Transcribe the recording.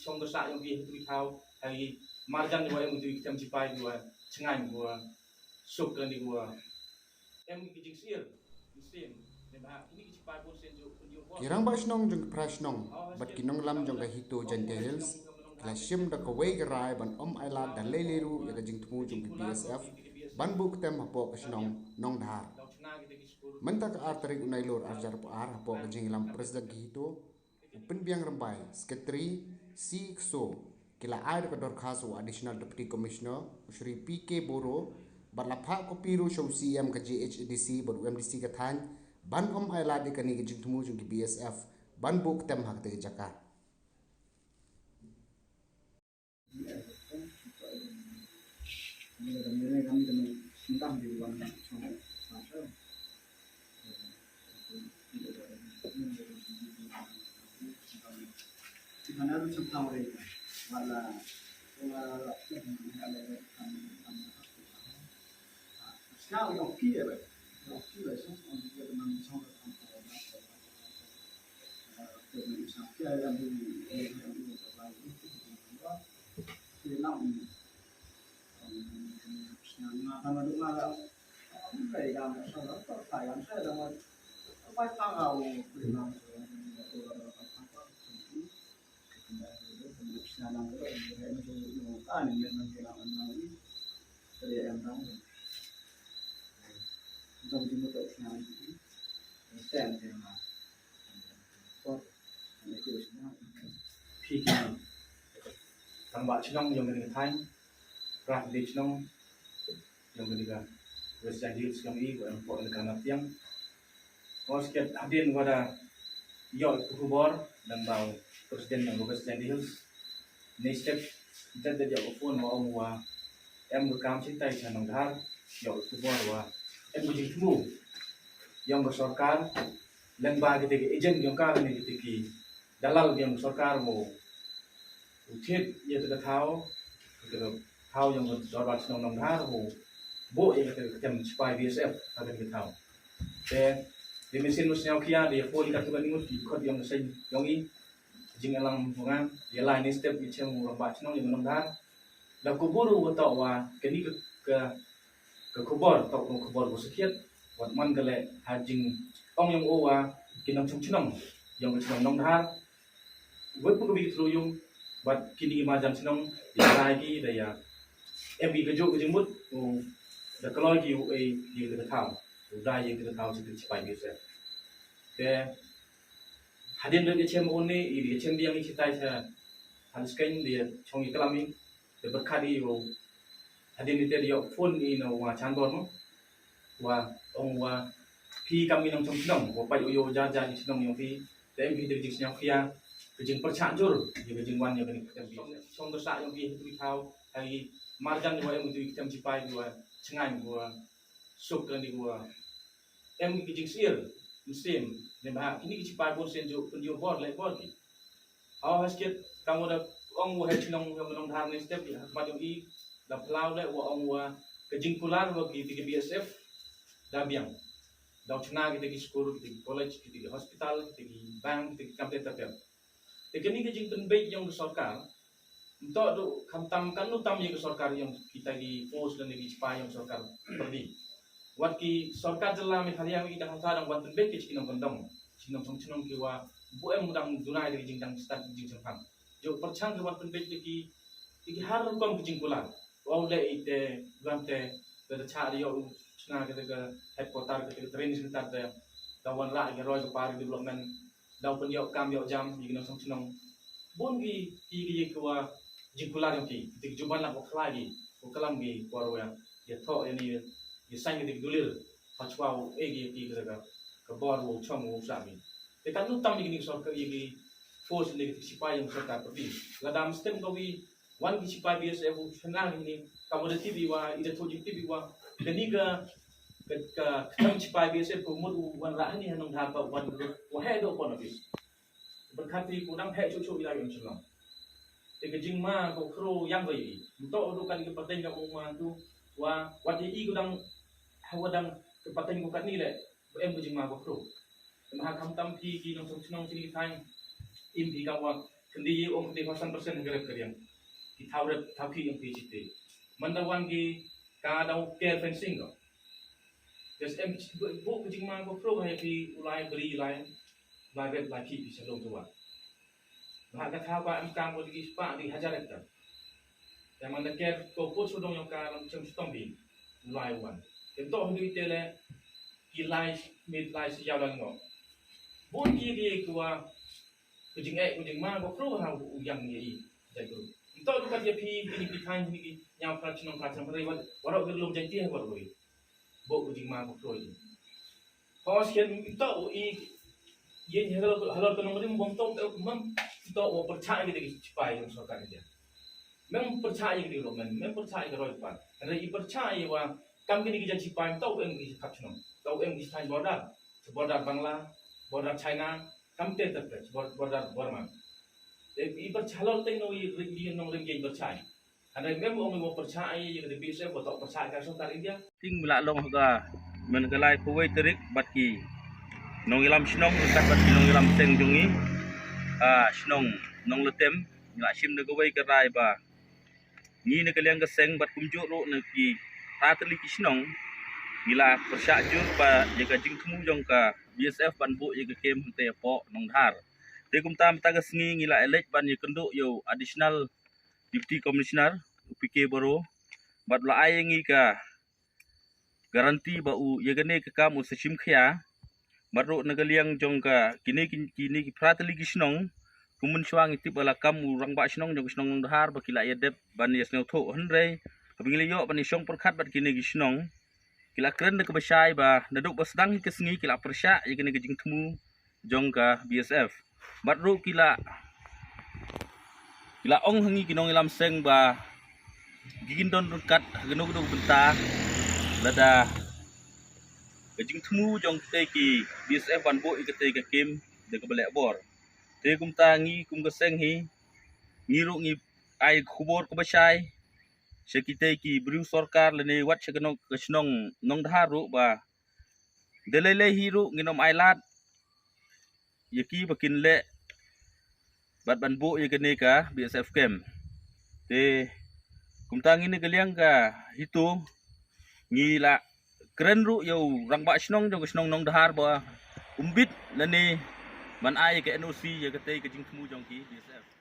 song dosa yang bi tu thau hai marjan ni em tu kita cipai gua cengai gua suk kan di gua em ki jing sir sim ne ba ini ki cipai pun sen jo penju Kirang ba snong jong prasnong bat kinong lam jong ga hito jante hills klashim da kawai garai ban aila da leleru ya ga jing thumu jong PSF ban buk tem hapo kasnong nong dhar mentak artarik unailor arjar po ar hapo ga jing lam president hito upin biang rambai sekretari CXO kila air ka dorkhaso additional deputy commissioner Shri PK Boro barlapha ko piru show CM ka GHDC bar UMDC ka than ban aila de kani ga jing thumu jong BSF ban buk tem hak te jaka kami dengan tentang di luar sana. Di mana tu tentang mereka, wala sekarang yang kiri lah, yang kiri so orang juga memang sangat tentang dengan sampai yang di sebelah itu dia nak karena dulu ada mereka masalah pertanyaan saya dengan apa tahu dengan sekarang itu kan yang menjelaskan lagi dari yang tahu untuk dimulai sekarang ini saya dengan kok itu semua PK tambah cenong yang dengan time rah di cenong yang ketiga Western Hills yang ini buat empok negara tiang kalau sekian hadir pada yol kubor dan bau presiden yang Western Hills next step kita jadi phone mau mua em berkam cinta dengan dhar yol kubor wa em berjumpa yang bersorkar dan bagi tiga agent yang kau ni tiga dalal yang bersorkar mau ucit ia tidak tahu yang berdorat senang dhar mau bo yang kita supaya BSF akan kita tahu. Dan di mesin mesin kia dia pun kita tuan ingat ikut yang saya yang ini jingalang bungan dia lain step macam orang baca nong yang menang dah kubur atau wah kini ke kubur atau kubur bersekian buat man gale hajing ong yang owa kinam cung yang macam nong dah buat pun begitu teruyung buat kini macam senang dia lagi dia MB kejuk kejemut dah kalau lagi dia kita tahu udah yang kita tahu seperti supaya bisa ke hadir dari CMO ni ini CMO yang kita saya harus kan dia conggi kelami dia berkali hadir ni dia phone ini wah candor no wah pi kami nong cong wah pai yo jaja di senong yang pi dan pi dari jenis yang kejeng percajur dia kejeng wan yang kita cong dosa yang pi itu tahu hari marjan gua yang itu kita cipai gua cengai gua suk kan di gua em kejeng sir musim dan bah ini cipai pun senjuk penju bor le bor ki awas sikit kamu dah ong wa cenong yang menong dhar ni step ya maju i dah plau le wa ong wa kejeng kular wa ki tiga BSF dah biang dah cena kita di sekolah kita di college kita di hospital kita di bank kita di kampung tetap teknik kejeng penbaik yang bersokar untuk tu kamtam kan utam yang sorkar yang kita di post dan di cipai yang sorkar pergi. Wat ki sorkar jelah misalnya yang kita hantar dan buat terbaik kita kena cenong kiwa buat mudang dunai dari jingdang start jingdang pang. Jo percang buat terbaik iki harus kau kejingkulan. Wau le ite gante cari yo cina kita headquarter kita training sebentar deh. Dawan lah yang roy kepari development. Daw pun yo kam yo jam jingdang cenong. Bon ki kiwa jingkular yang ki juban lah lagi kelam gi korwa ya tho ini ya sang di dulil pachwa egi ki daga ke bor wo chom wo sami te kan utam ni sorka egi force ni sipai yang sorka pergi ladam stem ko wi wan ki sipai BSF senang ini kamu TV wa ida toji TV wa kani ka kam sipai BSF ko mud wan ra ni hanong ha pa wan wa he do pon abi berkati kunang he cucu wilayah insyaallah kejing ma ko kro yang bai untuk kan ke paten ka umma tu wa wati i gudang hawadang ke paten ko kan ni le em kejing ma ko kro ma kam tam pi ki nong song sini time im pi ka wa kendi om kendi 100% grep keriang ki thau ki yang PCT mandawan ki kadau care fencing ko just bu kucing ma ko pro hai pi ulai beri lai red lai ki bisa long tua bah ka thau ba am kam ko di spa di hajar ekta yang mana care ko put sudong yang ka lam chem stom bi ulai wan ento hu tele ki lai mid lai si yaw lang ngo bon ki kuwa kucing ma ko pro ha yang ni jadi ko ento tu ka dia pi ni time ni yang fractional fractional reward warok belum jadi ha warok bo kucing ma ko pro ni kos ken ento ye halor to nomor bom to mem to wo percaya gitu cepai yang sorkan dia mem percaya gitu lo mem percaya ke roy pan ada i percaya wa kam gini jadi cepai to em gi kapchno to em gi thai border bangla border china kam te tet border Burma i percaya te no i ri no ring ge percaya ada mem mo percaya ye ke bisa bo to percaya ka sorkan India ting mula long ga men galai kuwait terik batki nong ilam snong kat batki nong ilam teng jungi snong nong letem ngla sim de gowai ka rai ba ni ne kaliang ka seng bat kumju ro ne ki tatli ki snong gila persya ju ba ye ka jing thmu jong ka BSF ban bu ye ka kem te po nong dhar te kum tam ta ga sngi ngila elek ban ye kendo yo additional deputy commissioner UPK boro bat la ai ngi ka garanti ba u ye gane ka kam u sechim khya marro nagaliang jong ka kini ki pratli gisnong kumun swang itip ala kam u rang ba snong jong snong dhar ba kila yedep ban yes no tho hanre abingli yo ban isong perkhat bat kini gisnong kila kren de kebasai ba naduk basdang ke sngi kila persya ye gane gejing temu jong ka BSF marro kila ong hangi kinong ilam seng ba gigindon kat genug benta lada kajing temu jong te ki BSF ban bo ikate ka kim de ka balek bor te kum tangi kum ka seng hi ngiru ngi ai khubor ko basai sekite ki bru sarkar lene wat segenong kesnong nong dharu ba delele hiru nginom ailat yeki bakin le bat ban bo ikane ka BSF kem te kum tangi ni kaliang ka hitu ngila keren ru yo rang ba snong jong snong nong dhar ba umbit lani man ai ke NOC ye ke te ke jing temu jong ki BSF